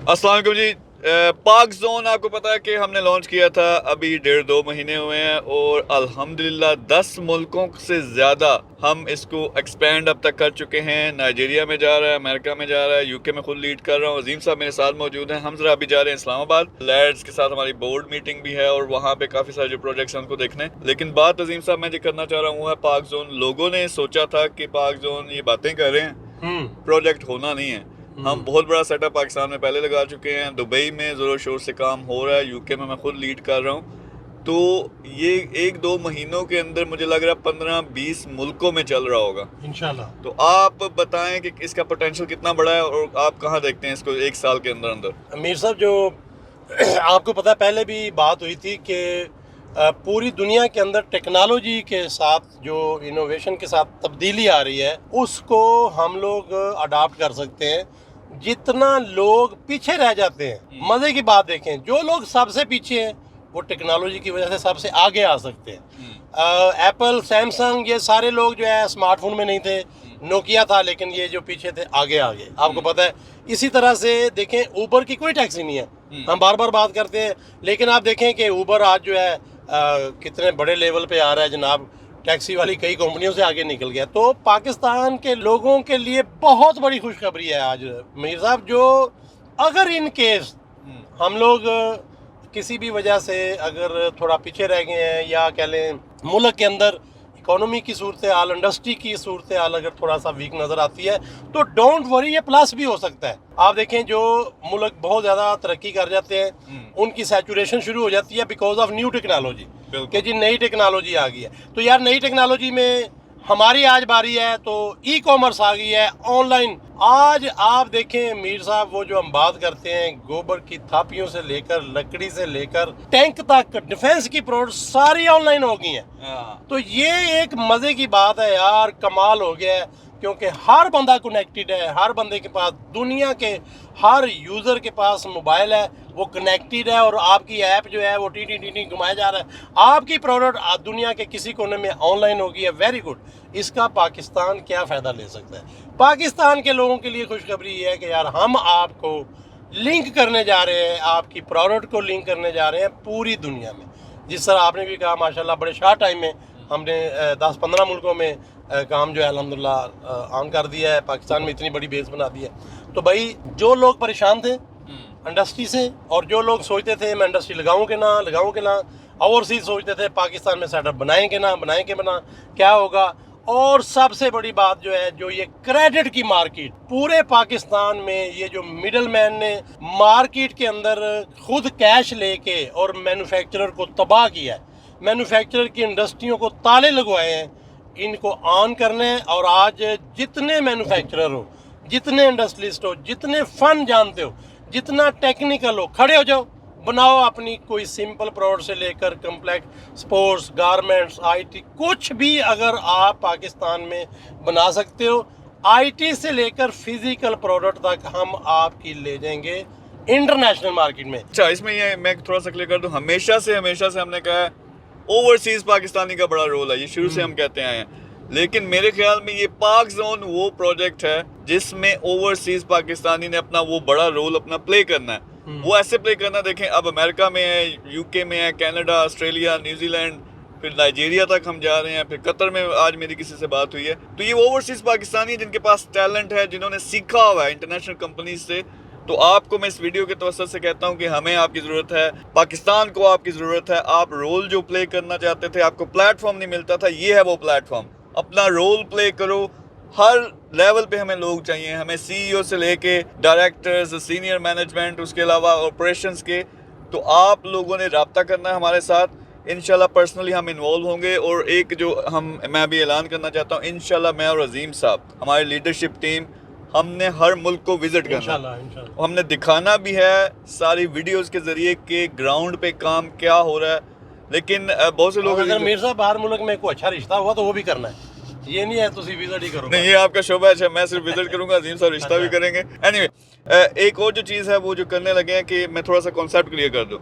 अस्सलाम वालेकुम जी। पाक जोन आपको पता है कि हमने लॉन्च किया था, अभी 1.5-2 महीने हुए हैं और अल्हम्दुलिल्लाह 10 मुल्कों से ज़्यादा हम इसको एक्सपेंड अब तक कर चुके हैं। नाइजीरिया में जा रहा है, अमेरिका में जा रहा है, यूके में खुद लीड कर रहा हूँ। अजीम साहब मेरे साथ मौजूद हैं। हम जरा अभी जा रहे हैं इस्लामाबाद, लैड्स के साथ हमारी बोर्ड मीटिंग भी है और वहाँ पे काफ़ी सारे जो प्रोजेक्ट्स हैं उनको देखने। लेकिन बात अजीम साहब मैं जो करना चाह रहा हूँ वो है पाक जोन। लोगों ने सोचा था कि पाक जोन ये बातें कर रहे हैं, प्रोजेक्ट होना नहीं है। हम बहुत बड़ा सेटअप पाकिस्तान में पहले लगा चुके हैं, दुबई में ज़ोर शोर से काम हो रहा है, यूके में मैं खुद लीड कर रहा हूँ। तो ये 1-2 महीनों के अंदर मुझे लग रहा है 15-20 मुल्कों में चल रहा होगा इंशाल्लाह। तो आप बताएं कि इसका पोटेंशियल कितना बड़ा है और आप कहाँ देखते हैं इसको 1 साल के अंदर अंदर। मीर साहब, जो आपको पता है पहले भी बात हुई थी कि पूरी दुनिया के अंदर टेक्नोलॉजी के साथ जो इनोवेशन के साथ तब्दीली आ रही है उसको हम लोग अडाप्ट कर सकते हैं। जितना लोग पीछे रह जाते हैं, मज़े की बात देखें, जो लोग सबसे पीछे हैं वो टेक्नोलॉजी की वजह से सबसे आगे आ सकते हैं। एप्पल, सैमसंग, ये सारे लोग जो है स्मार्टफोन में नहीं थे, नोकिया था, लेकिन ये जो पीछे थे आगे आगे आपको पता है। इसी तरह से देखें, ऊबर की कोई टैक्सी नहीं है, हम बार बार बात करते हैं, लेकिन आप देखें कि ऊबर आज जो है कितने बड़े लेवल पे आ रहा है जनाब। टैक्सी वाली कई कंपनियों से आगे निकल गया। तो पाकिस्तान के लोगों के लिए बहुत बड़ी खुशखबरी है आज मीर साहब, जो अगर इन केस हम लोग किसी भी वजह से अगर थोड़ा पीछे रह गए हैं या कह लें मुल्क के अंदर इकोनॉमी की सूरत हाल, इंडस्ट्री की सूरत हाल अगर थोड़ा सा वीक नज़र आती है तो डोंट वरी, ये प्लस भी हो सकता है। आप देखें, जो मुल्क बहुत ज़्यादा तरक्की कर जाते हैं उनकी सैचुरेशन शुरू हो जाती है बिकॉज ऑफ न्यू टेक्नोलॉजी, कि जी नई टेक्नोलॉजी आ गई है। तो यार नई टेक्नोलॉजी में हमारी आज बारी है, तो ई कॉमर्स आ गई है, ऑनलाइन। आज आप देखें मीर साहब, वो जो हम बात करते हैं गोबर की थापियों से लेकर लकड़ी से लेकर टैंक तक, डिफेंस की प्रोडक्ट सारी ऑनलाइन हो गई हैं। तो ये एक मजे की बात है यार, कमाल हो गया है, क्योंकि हर बंदा कनेक्टेड है, हर बंदे के पास, दुनिया के हर यूज़र के पास मोबाइल है, वो कनेक्टेड है और आपकी ऐप जो है वो टी घुमाया जा रहा है। आपकी प्रोडक्ट दुनिया के किसी कोने में ऑनलाइन होगी है, वेरी गुड। इसका पाकिस्तान क्या फ़ायदा ले सकता है? पाकिस्तान के लोगों के लिए खुशखबरी ये है कि यार हम आपको लिंक करने जा रहे हैं, आपकी प्रोडक्ट को लिंक करने जा रहे हैं पूरी दुनिया में। जिस तरह आपने भी कहा, माशाल्लाह बड़े शॉर्ट टाइम में हमने 10-15 मुल्कों में काम जो है अल्हम्दुलिल्लाह ऑन कर दिया है। पाकिस्तान में इतनी बड़ी बेस बना दी है। तो भाई, जो लोग परेशान थे इंडस्ट्री से और जो लोग सोचते थे मैं इंडस्ट्री लगाऊं कि ना, ओवरसीज सोचते थे पाकिस्तान में सेटअप बनाएं कि ना, क्या होगा। और सबसे बड़ी बात जो है, जो ये क्रेडिट की मार्केट पूरे पाकिस्तान में, ये जो मिडल मैन ने मार्केट के अंदर खुद कैश लेके और मैन्युफैक्चरर को तबाह किया है, मैन्युफैक्चरर की इंडस्ट्रियों को ताले लगवाए हैं, इनको ऑन करने। और आज जितने मैन्युफैक्चरर हो, जितने इंडस्ट्रियलिस्ट हो, जितने फन जानते हो, जितना टेक्निकल हो, खड़े हो जाओ, बनाओ अपनी कोई सिंपल प्रोडक्ट से लेकर कम्प्लेक्स स्पोर्ट्स, गारमेंट्स, आईटी, कुछ भी अगर आप पाकिस्तान में बना सकते हो, आईटी से लेकर फिजिकल प्रोडक्ट तक हम आपकी ले जाएंगे इंटरनेशनल मार्केट में। अच्छा, इसमें ये मैं थोड़ा सा क्लियर कर दूं, हमेशा से हमने कहा है ओवरसीज पाकिस्तानी का बड़ा रोल है, ये शुरू से हम कहते आए हैं। लेकिन मेरे ख्याल में ये पाक जोन वो प्रोजेक्ट है जिसमें ओवरसीज पाकिस्तानी ने अपना वो बड़ा रोल अपना प्ले करना है। वो ऐसे प्ले करना, देखें अब अमेरिका में है, यूके में है, कनाडा, ऑस्ट्रेलिया, न्यूजीलैंड, फिर नाइजीरिया तक हम जा रहे हैं, फिर कतर में आज मेरी किसी से बात हुई है। तो ये ओवरसीज पाकिस्तानी जिनके पास टैलेंट है, जिन्होंने सीखा हुआ है इंटरनेशनल कंपनीज से। तो आपको मैं इस वीडियो के तवज्जुह से कहता हूं कि हमें आपकी ज़रूरत है, पाकिस्तान को आपकी ज़रूरत है। आप रोल जो प्ले करना चाहते थे, आपको प्लेटफॉर्म नहीं मिलता था, ये है वो प्लेटफॉर्म। अपना रोल प्ले करो, हर लेवल पे हमें लोग चाहिए, हमें सीईओ से लेके डायरेक्टर्स, सीनियर मैनेजमेंट, उसके अलावा ऑपरेशंस के। तो आप लोगों ने रब्ता करना है हमारे साथ। इंशाल्लाह पर्सनली हम इन्वॉल्व होंगे और एक जो मैं भी ऐलान करना चाहता हूँ, इंशाल्लाह मैं और अजीम साहब, हमारी लीडरशिप टीम, हमने हर मुल्क को विजिट करना, इंशाल्लाह हमने दिखाना भी है सारी वीडियोस के जरिए कि ग्राउंड पे काम क्या हो रहा है। लेकिन बहुत से लोग, अगर मेरे साथ बाहर मुल्क में कोई अच्छा रिश्ता हुआ तो वो भी करना है, ये नहीं है तुम विजिट ही करो। नहीं, ये आपका शोभा है, मैं सिर्फ विजिट करूंगा, अजीम साहब रिश्ता भी करेंगे। एनीवे, एक और जो चीज़ है वो जो करने लगे हैं कि मैं थोड़ा सा कॉन्सेप्ट क्लियर कर दूं।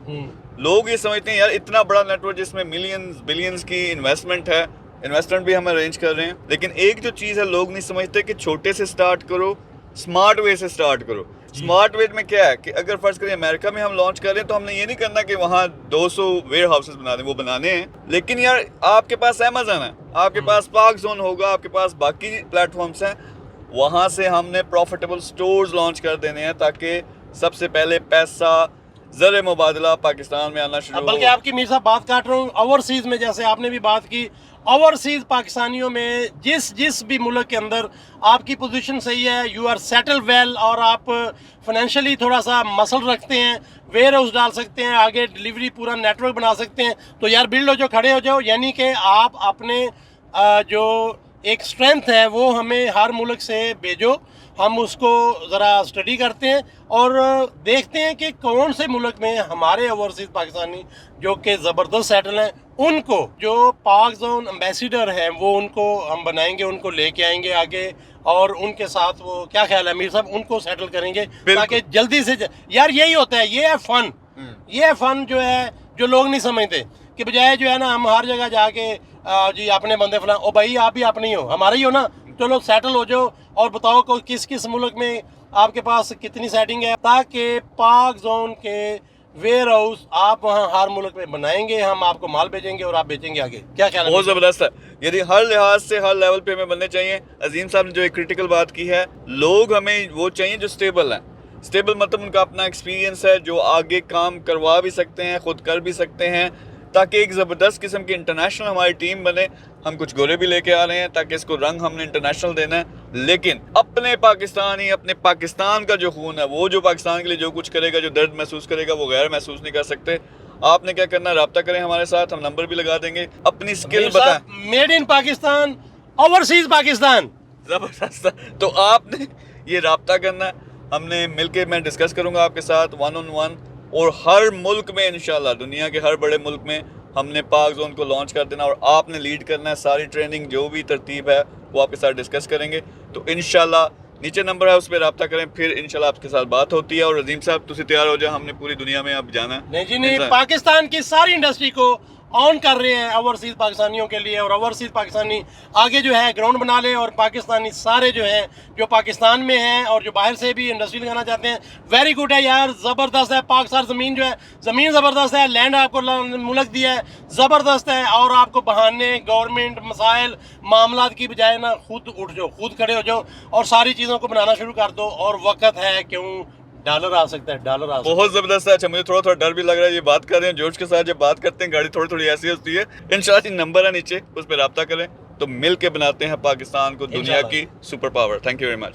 लोग ये समझते हैं यार इतना बड़ा नेटवर्क जिसमें मिलियंस बिलियंस की इन्वेस्टमेंट है, इन्वेस्टमेंट भी हम अरेंज कर रहे हैं। लेकिन एक जो चीज़ है लोग नहीं समझते कि छोटे से स्टार्ट करो, स्मार्ट वे से स्टार्ट करो। स्मार्ट वेट में क्या है कि अगर फर्ज करिए अमेरिका में हम लॉन्च कर रहे हैं तो हमने ये नहीं करना कि वहाँ 200 वेयर हाउसेज बना दें, वो बनाने हैं, लेकिन यार आपके पास अमेज़न है, आपके पास पार्क जोन होगा, आपके पास बाकी प्लेटफॉर्म्स हैं, वहाँ से हमने प्रॉफिटेबल स्टोर्स लॉन्च कर देने हैं ताकि सबसे पहले पैसा ज़र मुबादला पाकिस्तान में आना शुरू हो। बल्कि आपकी मीर साहब बात काट रहा हूँ, ओवरसीज़ में जैसे आपने भी बात की, ओवरसीज़ पाकिस्तानियों में जिस भी मुल्क के अंदर आपकी पोजीशन सही है, यू आर सेटल वेल और आप फाइनेंशियली थोड़ा सा मसल रखते हैं, वेयर हाउस डाल सकते हैं, आगे डिलीवरी पूरा नेटवर्क बना सकते हैं, तो यार बिल्ड हो जाओ, खड़े हो जाओ। यानी कि आप अपने जो एक स्ट्रेंथ है वो हमें हर मुल्क से भेजो, हम उसको ज़रा स्टडी करते हैं और देखते हैं कि कौन से मुल्क में हमारे ओवरसीज़ पाकिस्तानी जो कि ज़बरदस्त सेटल हैं, उनको जो पाक जोन एम्बेसडर हैं वो उनको हम बनाएंगे, उनको लेके आएंगे आगे और उनके साथ वो क्या ख्याल है मीर साहब, उनको सेटल करेंगे ताकि जल्दी से यार यही होता है, ये है फ़न, ये है फ़न जो है जो लोग नहीं समझते कि बजाय जो है ना हम हर जगह जाके जी अपने बंदे फलां, ओ भाई आप भी अपने ही हो, हमारे ही हो ना, चलो सेटल हो जाओ और बताओ को किस किस मुल्क में आपके पास कितनी सेटिंग है, ताकि पाक जोन के वेयर हाउस आप वहाँ हर मुल्क में बनाएंगे, हम आपको माल भेजेंगे और आप बेचेंगे आगे। क्या ख्याल है? बहुत ज़बरदस्त है, यदि हर लिहाज से हर लेवल पे हमें बनने चाहिए। अजीम साहब ने जो एक क्रिटिकल बात की है, लोग हमें वो चाहिए जो स्टेबल हैं। स्टेबल मतलब उनका अपना एक्सपीरियंस है, जो आगे काम करवा भी सकते हैं, खुद कर भी सकते हैं, ताकि एक ज़बरदस्त किस्म की इंटरनेशनल हमारी टीम बने। हम कुछ गोरे भी लेके आ रहे हैं ताकि इसको रंग हमने इंटरनेशनल देना है, लेकिन अपने पाकिस्तानी, अपने पाकिस्तान का जो खून है, वो जो पाकिस्तान के लिए जो कुछ करेगा, जो दर्द महसूस करेगा, वो गैर महसूस नहीं कर सकते। आपने क्या करना है, रब्ता करें हमारे साथ, हम नंबर भी लगा देंगे, अपनी स्किल बताएं। Made in Pakistan, overseas Pakistan. ज़बरदस्त। तो आपने ये रब्ता करना है, हमने मिलके, मैं डिस्कस करूंगा आपके साथ 1-on-1, और हर मुल्क में इंशाल्लाह, दुनिया के हर बड़े मुल्क में हमने पाक जोन को लॉन्च कर देना और आपने लीड करना है। सारी ट्रेनिंग जो भी तरतीब है वो आपके साथ डिस्कस करेंगे। तो इंशाल्लाह नीचे नंबर है, उस पर रब्ता करें, फिर इंशाल्लाह आपके साथ बात होती है। और अजीम साहब तुसी तैयार हो जाए, हमने पूरी दुनिया में अब जाना है। नहीं जी नहीं, पाकिस्तान की सारी इंडस्ट्री को ऑन कर रहे हैं ओवरसीज पाकिस्तानियों के लिए, और ओवरसीज पाकिस्तानी आगे जो है ग्राउंड बना ले, और पाकिस्तानी सारे जो हैं जो पाकिस्तान में हैं और जो बाहर से भी इंडस्ट्री लगाना चाहते हैं, वेरी गुड है यार, ज़बरदस्त है। पाकिस्तान ज़मीन जो है, ज़मीन ज़बरदस्त है, लैंड आपको मुल्क दिया है, ज़बरदस्त है। और आपको बहाने, गवर्नमेंट, मसाइल, मामलात की बजाय ना खुद उठ जाओ, खुद खड़े हो जाओ और सारी चीज़ों को बनाना शुरू कर दो। और वक्त है, क्यों डॉलर आ सकता है, डॉलर आ सकता है। बहुत ज़बरदस्त है। अच्छा, मुझे थोड़ा थोड़ा डर भी लग रहा है, ये बात कर रहे हैं जोश के साथ, जब बात करते हैं गाड़ी थोड़ी थोड़ी ऐसी होती है। इंशाल्लाह नंबर है नीचे, उस पर रब्ता करें, तो मिल के बनाते हैं पाकिस्तान को दुनिया की super power. Thank you very much.